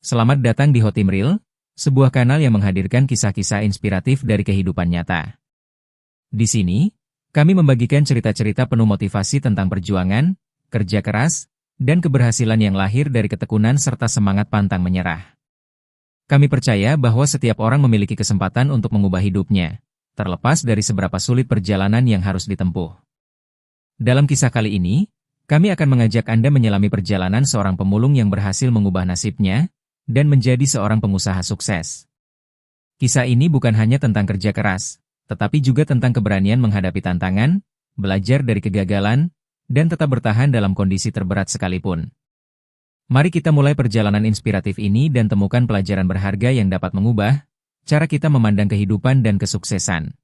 Selamat datang di Hotim Reel, sebuah kanal yang menghadirkan kisah-kisah inspiratif dari kehidupan nyata. Di sini, kami membagikan cerita-cerita penuh motivasi tentang perjuangan, kerja keras, dan keberhasilan yang lahir dari ketekunan serta semangat pantang menyerah. Kami percaya bahwa setiap orang memiliki kesempatan untuk mengubah hidupnya, terlepas dari seberapa sulit perjalanan yang harus ditempuh. Dalam kisah kali ini, kami akan mengajak Anda menyelami perjalanan seorang pemulung yang berhasil mengubah nasibnya dan menjadi seorang pengusaha sukses. Kisah ini bukan hanya tentang kerja keras, tetapi juga tentang keberanian menghadapi tantangan, belajar dari kegagalan, dan tetap bertahan dalam kondisi terberat sekalipun. Mari kita mulai perjalanan inspiratif ini dan temukan pelajaran berharga yang dapat mengubah cara kita memandang kehidupan dan kesuksesan.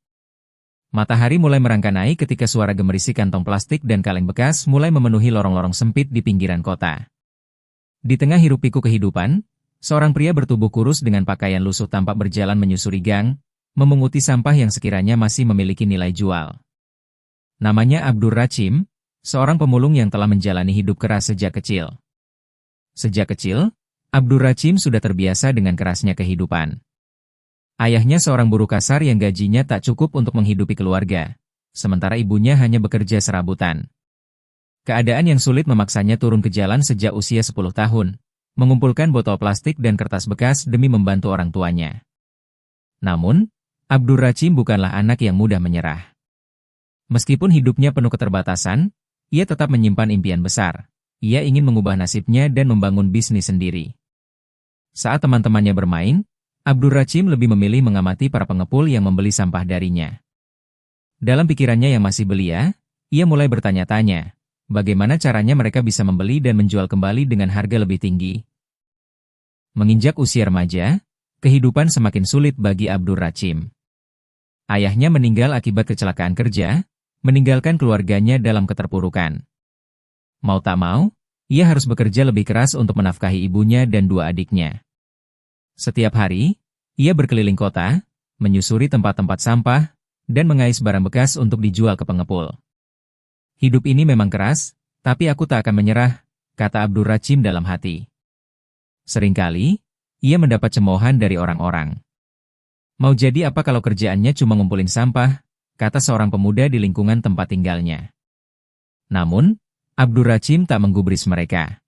Matahari mulai merangkai naik ketika suara gemericik kantong plastik dan kaleng bekas mulai memenuhi lorong-lorong sempit di pinggiran kota. Di tengah hiruk-pikuk kehidupan, seorang pria bertubuh kurus dengan pakaian lusuh tampak berjalan menyusuri gang, memunguti sampah yang sekiranya masih memiliki nilai jual. Namanya Abdur Rachim, seorang pemulung yang telah menjalani hidup keras sejak kecil. Sejak kecil, Abdur Rachim sudah terbiasa dengan kerasnya kehidupan. Ayahnya seorang buruh kasar yang gajinya tak cukup untuk menghidupi keluarga, sementara ibunya hanya bekerja serabutan. Keadaan yang sulit memaksanya turun ke jalan sejak usia 10 tahun. Mengumpulkan botol plastik dan kertas bekas demi membantu orang tuanya. Namun, Abdur Rachim bukanlah anak yang mudah menyerah. Meskipun hidupnya penuh keterbatasan, ia tetap menyimpan impian besar. Ia ingin mengubah nasibnya dan membangun bisnis sendiri. Saat teman-temannya bermain, Abdur Rachim lebih memilih mengamati para pengepul yang membeli sampah darinya. Dalam pikirannya yang masih belia, ia mulai bertanya-tanya, bagaimana caranya mereka bisa membeli dan menjual kembali dengan harga lebih tinggi. Menginjak usia remaja, kehidupan semakin sulit bagi Abdur Rachim. Ayahnya meninggal akibat kecelakaan kerja, meninggalkan keluarganya dalam keterpurukan. Mau tak mau, ia harus bekerja lebih keras untuk menafkahi ibunya dan dua adiknya. Setiap hari, ia berkeliling kota, menyusuri tempat-tempat sampah, dan mengais barang bekas untuk dijual ke pengepul. Hidup ini memang keras, tapi aku tak akan menyerah, kata Abdur Rachim dalam hati. Seringkali, ia mendapat cemoohan dari orang-orang. Mau jadi apa kalau kerjaannya cuma ngumpulin sampah, kata seorang pemuda di lingkungan tempat tinggalnya. Namun, Abdur Rachim tak menggubris mereka.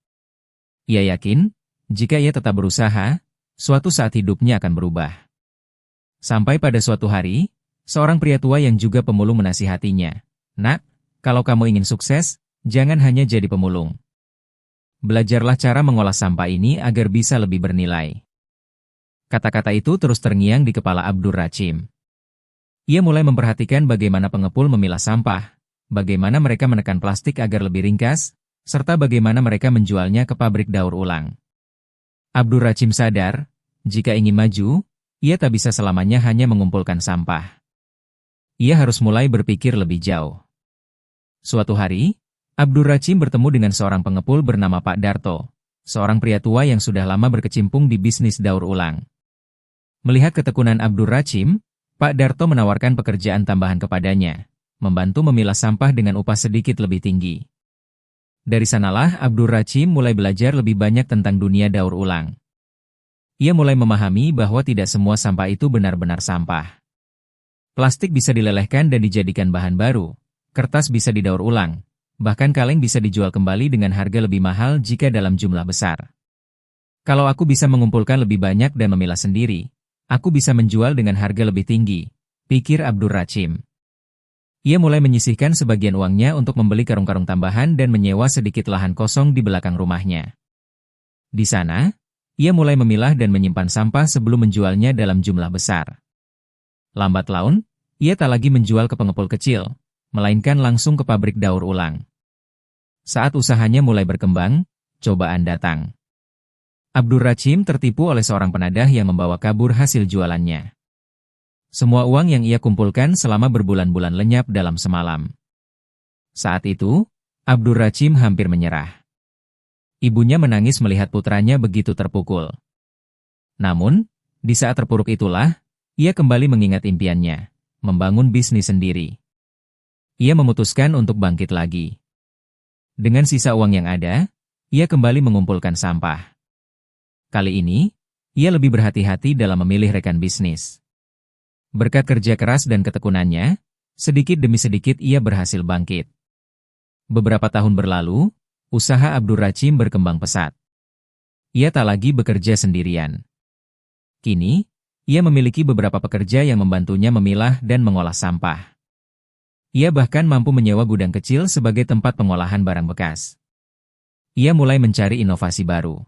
Ia yakin, jika ia tetap berusaha, suatu saat hidupnya akan berubah. Sampai pada suatu hari, seorang pria tua yang juga pemulung menasihatinya, "Nak, kalau kamu ingin sukses, jangan hanya jadi pemulung. Belajarlah cara mengolah sampah ini agar bisa lebih bernilai." Kata-kata itu terus terngiang di kepala Abdur Rachim. Ia mulai memperhatikan bagaimana pengepul memilah sampah, bagaimana mereka menekan plastik agar lebih ringkas, serta bagaimana mereka menjualnya ke pabrik daur ulang. Abdur Rachim sadar, jika ingin maju, ia tak bisa selamanya hanya mengumpulkan sampah. Ia harus mulai berpikir lebih jauh. Suatu hari, Abdur Rachim bertemu dengan seorang pengepul bernama Pak Darto, seorang pria tua yang sudah lama berkecimpung di bisnis daur ulang. Melihat ketekunan Abdur Rachim, Pak Darto menawarkan pekerjaan tambahan kepadanya, membantu memilah sampah dengan upah sedikit lebih tinggi. Dari sanalah Abdur Rachim mulai belajar lebih banyak tentang dunia daur ulang. Ia mulai memahami bahwa tidak semua sampah itu benar-benar sampah. Plastik bisa dilelehkan dan dijadikan bahan baru. Kertas bisa didaur ulang, bahkan kaleng bisa dijual kembali dengan harga lebih mahal jika dalam jumlah besar. Kalau aku bisa mengumpulkan lebih banyak dan memilah sendiri, aku bisa menjual dengan harga lebih tinggi, pikir Abdur Rachim. Ia mulai menyisihkan sebagian uangnya untuk membeli karung-karung tambahan dan menyewa sedikit lahan kosong di belakang rumahnya. Di sana, ia mulai memilah dan menyimpan sampah sebelum menjualnya dalam jumlah besar. Lambat laun, ia tak lagi menjual ke pengepul kecil, melainkan langsung ke pabrik daur ulang. Saat usahanya mulai berkembang, cobaan datang. Abdur Rachim tertipu oleh seorang penadah yang membawa kabur hasil jualannya. Semua uang yang ia kumpulkan selama berbulan-bulan lenyap dalam semalam. Saat itu, Abdur Rachim hampir menyerah. Ibunya menangis melihat putranya begitu terpukul. Namun, di saat terpuruk itulah, ia kembali mengingat impiannya, membangun bisnis sendiri. Ia memutuskan untuk bangkit lagi. Dengan sisa uang yang ada, ia kembali mengumpulkan sampah. Kali ini, ia lebih berhati-hati dalam memilih rekan bisnis. Berkat kerja keras dan ketekunannya, sedikit demi sedikit ia berhasil bangkit. Beberapa tahun berlalu, usaha Abdur Rachim berkembang pesat. Ia tak lagi bekerja sendirian. Kini, ia memiliki beberapa pekerja yang membantunya memilah dan mengolah sampah. Ia bahkan mampu menyewa gudang kecil sebagai tempat pengolahan barang bekas. Ia mulai mencari inovasi baru.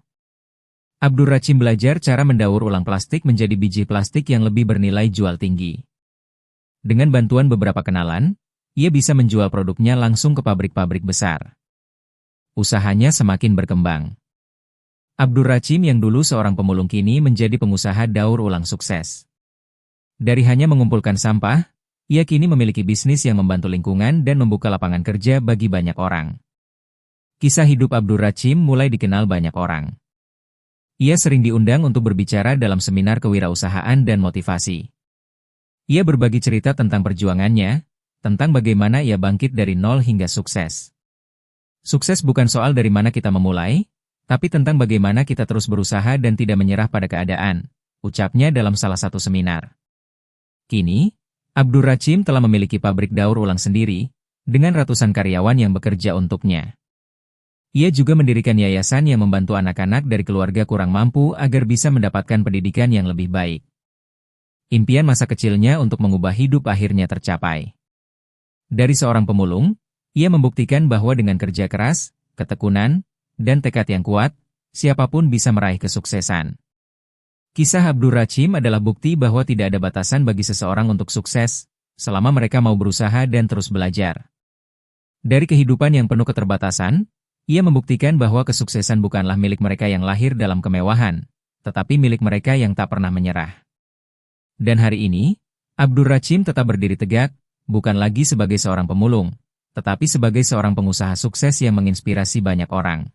Abdur Rachim belajar cara mendaur ulang plastik menjadi biji plastik yang lebih bernilai jual tinggi. Dengan bantuan beberapa kenalan, ia bisa menjual produknya langsung ke pabrik-pabrik besar. Usahanya semakin berkembang. Abdur Rachim yang dulu seorang pemulung kini menjadi pengusaha daur ulang sukses. Dari hanya mengumpulkan sampah, ia kini memiliki bisnis yang membantu lingkungan dan membuka lapangan kerja bagi banyak orang. Kisah hidup Abdur Rachim mulai dikenal banyak orang. Ia sering diundang untuk berbicara dalam seminar kewirausahaan dan motivasi. Ia berbagi cerita tentang perjuangannya, tentang bagaimana ia bangkit dari nol hingga sukses. Sukses bukan soal dari mana kita memulai, tapi tentang bagaimana kita terus berusaha dan tidak menyerah pada keadaan, ucapnya dalam salah satu seminar. Kini, Abdur Rachim telah memiliki pabrik daur ulang sendiri, dengan ratusan karyawan yang bekerja untuknya. Ia juga mendirikan yayasan yang membantu anak-anak dari keluarga kurang mampu agar bisa mendapatkan pendidikan yang lebih baik. Impian masa kecilnya untuk mengubah hidup akhirnya tercapai. Dari seorang pemulung, ia membuktikan bahwa dengan kerja keras, ketekunan, dan tekad yang kuat, siapapun bisa meraih kesuksesan. Kisah Abdur Rachim adalah bukti bahwa tidak ada batasan bagi seseorang untuk sukses, selama mereka mau berusaha dan terus belajar. Dari kehidupan yang penuh keterbatasan, ia membuktikan bahwa kesuksesan bukanlah milik mereka yang lahir dalam kemewahan, tetapi milik mereka yang tak pernah menyerah. Dan hari ini, Abdur Rachim tetap berdiri tegak, bukan lagi sebagai seorang pemulung, tetapi sebagai seorang pengusaha sukses yang menginspirasi banyak orang.